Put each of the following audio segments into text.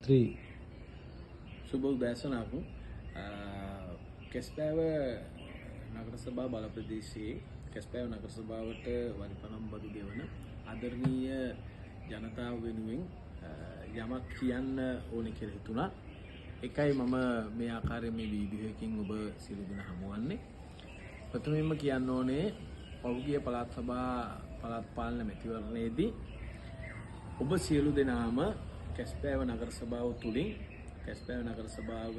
3. शुभ उदෑසනක් කැස්පෑව නගර සභා බල ප්‍රදේශයේ කැස්පෑව නගර සභාවට වරිපනම් බදු ගෙවන ආදරණීය ජනතාව වෙනුවෙන් යමක් කියන්න ඕනේ කියලා හිතුණා. එකයි මම මේ ආකාරයෙන් මේ වීඩියෝ එකකින් ඔබ සියලු දෙනා හමුවන්නේ. ප්‍රථමයෙන්ම කියන්න ඕනේ පෞද්ගලික පළාත් සභා පළාත් පාලන මැතිවරණයේදී ඔබ සියලු දෙනාම කැස්පෑව නගර සභාව තුලින් කැස්පෑව නගර සභාව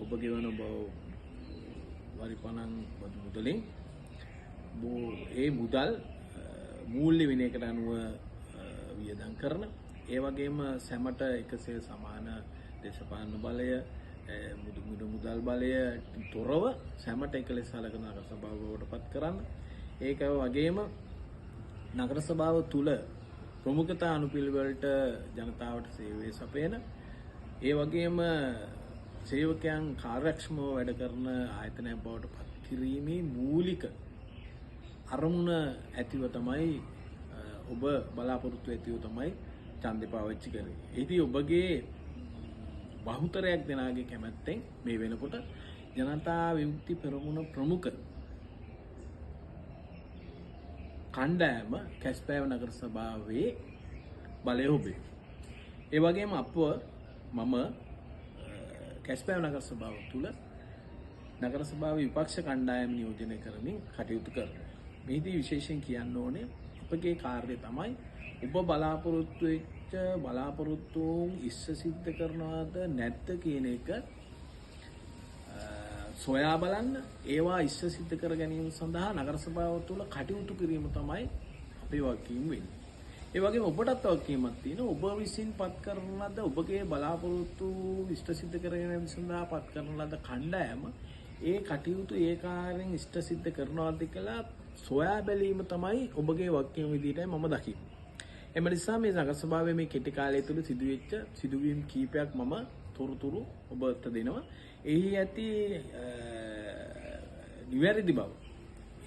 ඔබ ගෙවන ඔබ වරිපණන් බදු මුදලින් ඒ මුදල් මූල්‍ය විනයකට අනුව වියදම් කරන ඒ වගේම සැමට එකසේ සමාන දේශපාලන බලය මුදල් බලය තොරව සැමට එක ලෙස සලකන නගර සභාවකටපත් කරන්න ඒක වගේම නගර සභාව තුල ප්‍රමුඛතා අනුපිළිවෙලට ජනතාවට සේවය සපයන ඒ වගේම සේවකයන් කාර්යක්ෂමව වැඩ කරන ආයතනයක් බවට පත් කිරීමේ මූලික අරමුණ ඇතිව තමයි ඔබ බලාපොරොත්තු ඇතිව තමයි ඡන්දේ පාවිච්චි කරන්නේ. ඉතින් ඔබගේ බහුතරයක් දෙනාගේ කැමැත්තෙන් මේ වෙනකොට ජනතා විමුක්ති පෙරමුණ ප්‍රමුඛ කණ්ඩායම කැස්පෑව නගර සභාවේ බලය ඔබේ. ඒ වගේම මම කැස්පෑව නගර සභාව තුල නගර සභාවේ විපක්ෂ කණ්ඩායම නියෝජනය කරමින් කටයුතු කරනවා. මේදී විශේෂයෙන් කියන්න ඕනේ අපගේ කාර්යය තමයි ඔබ බලාපොරොත්තු වෙච්ච බලාපොරොත්තුන් ඉස්ස සිද්ධ කරනවද නැත්ද කියන එක සොයා බලන්න ඒවා ඉස්ස සිද්ධ කර ගැනීම සඳහා නගර සභාව තුළ කටයුතු කිරීම තමයි අපේ වගකීම වෙන්නේ. ඒ වගේම ඔබටත් වගකීමක් තියෙනවා. ඔබ විසින් පත් කරන ලද ඔබගේ බලාපොරොත්තු ඉෂ්ට සිද්ධ කර ගැනීම සඳහා පත් කරන ලද කණ්ඩායම ඒ කටයුතු ඒකාරයෙන් ඉෂ්ට සිද්ධ කරනවාද කියලා සොයා බැලීම තමයි ඔබගේ වගකීම විදිහටයි මම දකින්නේ. එම නිසා මේ නගර සභාවේ මේ කෙටි කාලය තුළ සිදුවෙච්ච සිදුවීම් කීපයක් මම තොරතුරු ඔබට දෙනවා. එහි ඇති නිවැරදි බව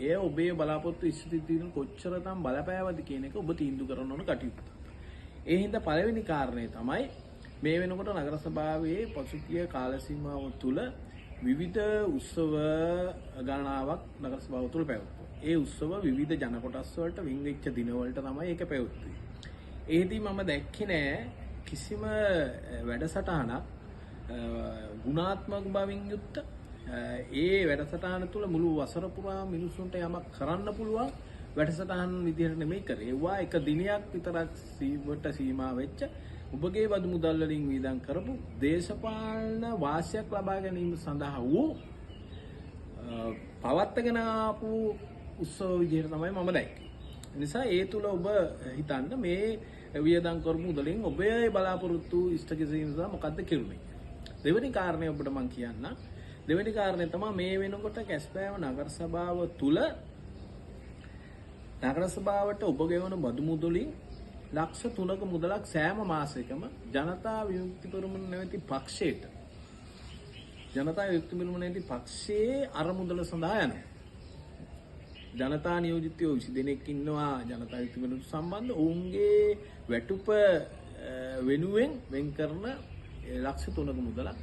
එය ඔබේ බලාපොරොත්තු ඉස්තිතින කොච්චර තරම් බලපෑවද කියන එක ඔබ තීන්දුව කරන්න ඕන කටයුතු. ඒ හින්දා පළවෙනි කාරණය තමයි මේ වෙනකොට නගර සභාවේ පසුගිය කාල සීමාව තුළ විවිධ උත්සව ගණනාවක් නගර සභාව තුළ පැවැත්වුවා. ඒ උත්සව විවිධ ජන කොටස් වලට වින් වෙච්ච දිනවලට තමයි ඒක පැවැත්වුවේ. ඒදී මම දැක්කේ නෑ කිසිම වැඩසටහනක් ගුණාත්මක බවින් යුක්ත ඒ වැඩසටහන තුළ මුළු වසර පුරා මිනිසුන්ට යමක් කරන්න පුළුවන් වැඩසටහන් විදිහට නෙමෙයි කරේ. ඒවා එක දිනයක් විතරක් සීමා වෙච්ච ඔබගේ බදු මුදල් වලින් වියදම් කරපු දේශපාලන වාසියක් ලබා ගැනීම සඳහා වූ පවත්වාගෙන ආපු උත්සව විදිහට තමයි මම දැක්කේ. නිසා ඒ තුළ ඔබ හිතන්න මේ වියදම් කරපු මුදලින් ඔබේ බලාපොරොත්තු ඉෂ්ට කිරීම සඳහා මොකද්ද කෙරුනේ. දෙවෙනි කාරණය ඔබට මම කියන්න. දෙවෙනි කාරණය තමයි මේ වෙනකොට කැස්පෑව නගර සභාව තුල නගර සභාවට ඔබ ගෙවන බදු මුදලින් ලක්ෂ 3ක මුදලක් සෑම මාසයකම ජනතා විමුක්ති පෙරමුණ නැමැති පක්ෂයට ජනතා විමුක්ති පෙරමුණ නැමැති පක්ෂයේ අරමුදල සඳහා යනවා. ජනතා නියෝජිතයෝ 20 දෙනෙක් ඉන්නවා ජනතා විමුක්ති පෙරමුණ සම්බන්ධ ඔවුන්ගේ වැටුප වෙනුවෙන් වෙන් කරන ලක්ෂ 3ක මුදලක්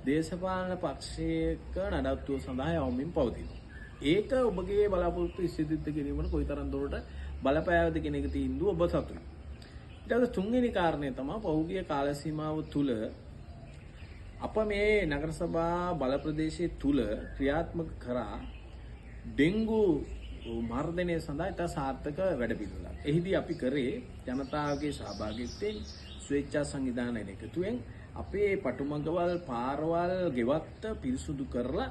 දේශපාලන පක්ෂයක නඩත්තුව සඳහා යවමින් පවතිනවා. ඒක ඔබගේ බලාපොරොත්තු ඉෂ්ට කිරීමට කොයිතරම් දුරට බලපෑවද කියන එක තීන්දුව ඔබ සතුයි. ඊට පස්සේ තුන්වෙනි කාරණය තමයි පෞද්ගලික කාල සීමාව තුල අප මේ නගර සභා බල ප්‍රදේශයේ තුල ක්‍රියාත්මක කරා ඩෙන්ගු මර්ධනය සඳහා ඉතා සාර්ථක වැඩපිළිවෙලක්. එහිදී අපි කරේ ජනතාවගේ සහභාගීත්වයෙන් ස්වේච්ඡා සංවිධානයක එකතුවෙන් අපේ පටුමගවල් පාරවල් ගෙවත්ත පිරිසුදු කරලා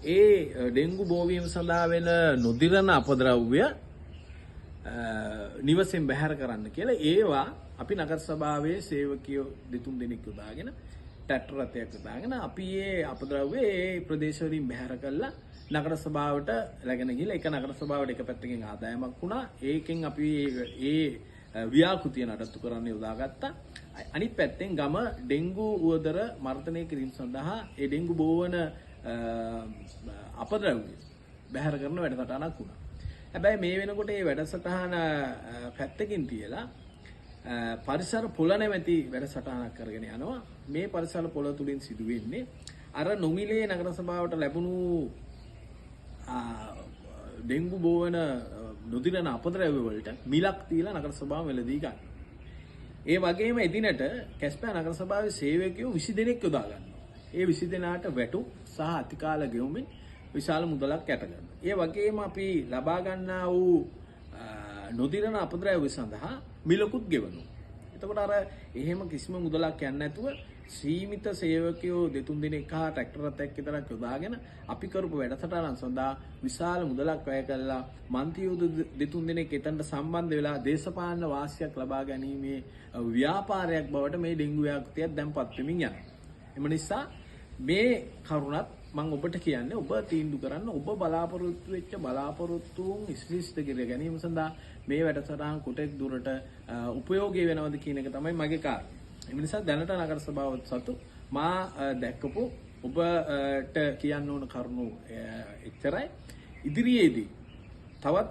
ඒ ඩෙන්ගු බෝවීම සඳහා වෙන නොදිරන අපද්‍රව්‍ය නිවසෙන් බැහැර කරන්න කියලා ඒවා අපි නගර සභාවේ සේවකයෝ දෙතුන් දෙනෙක් යොදාගෙන ට්‍රැක්ටර් රථයක් යොදාගෙන අපි ඒ අපද්‍රව්‍ය ඒ ප්‍රදේශ වලින් බැහැර කළා නගර සභාවට läගෙන ගිහලා ඒක නගර සභාවට එක පැත්තකින් ආදායමක් වුණා. ඒකෙන් අපි ඒ ව්‍යාකෘතිය නඩත්තු කරන්න යොදාගත්තා. අනිත් පැත්තෙන් ගම ඩෙන්ගු උවදර මර්ධනය කිරීම සඳහා ඒ ඩෙන්ගු බෝවන අපද්‍රව්‍ය බැහැර කරන වැඩසටහනක් වුණා. හැබැයි මේ වෙනකොට මේ වැඩසටහන පැත්තකින් තියලා පරිසර පොළ නැමැති වැඩසටහනක් කරගෙන යනවා. මේ පරිසර පොළ තුලින් සිදුවෙන්නේ අර නොමිලේ නගර සභාවට ලැබුණු ඩෙන්ගු බෝ වෙන නොදිරන අපද්‍රව්‍ය වලට මිලක් තියලා නගර සභාව වෙලදී ගන්න. ඒ වගේම එදිනට කැස්පෑ නගර සභාවේ සේවකයෝ 20 දෙනෙක් යොදා ගන්නවා. ඒ 20 දෙනාට වැටුප් සහ අතිකාල ගෙවුමින් විශාල මුදලක් යට ගන්නවා. ඒ වගේම අපි ලබා ගන්නා වූ නොදිරන අපද්‍රව්‍ය සඳහා මිලකුත් ගෙවනවා. එතකොට අර එහෙම කිසිම මුදලක් යන්නේ නැතුව සීමිත සේවකයෝ දෙතුන් දිනක් හා ට්‍රැක්ටර් රථයක් විතරක් යොදාගෙන අපි කරපු වැඩසටහන සඳහා විශාල මුදලක් වැය කළා. මන්ත්‍රියෝ දෙතුන් දිනක් එතනට සම්බන්ධ වෙලා දේශපාලන වාසියක් ලබා ගැනීමේ ව්‍යාපාරයක් බවට මේ ඩෙන්ගු ව්‍යාපෘතියක් දැන්පත් වෙමින් යනවා. එම නිසා මේ කරුණත් මම ඔබට කියන්නේ ඔබ තීන්දුව කරන්න ඔබ බලාපොරොත්තු වෙච්ච බලාපොරොත්තුන් ඉස්ලිස්ත කර ගැනීම සඳහා මේ වැඩසටහන කොටෙක් දුරට උපයෝගී වෙනවද කියන එක තමයි මගේ කාර්යය. ඒ නිසා දැනට නගර සභාව සතු මා දැක්කපු ඔබට කියන්න ඕන කරුණු එච්චරයි. ඉදිරියේදී තවත්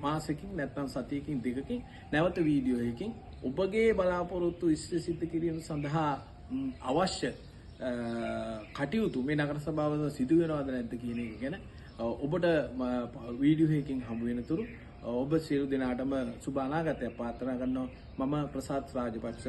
මාසෙකින් නැත්නම් සතියකින් දෙකකින් නැවත වීඩියෝ එකකින් ඔබගේ බලාපොරොත්තු ඉෂ්ට සිද්ධ කිරීම සඳහා අවශ්‍ය කටයුතු මේ නගර සභාව සිදු වෙනවද නැද්ද කියන එක ගැන ඔබට වීඩියෝ එකකින් හමු වෙනතුරු ඔබ සියලු දෙනාටම සුබ අනාගතයක් ප්‍රාර්ථනා කරනවා. මම ප්‍රසාද් රාජපක්ෂ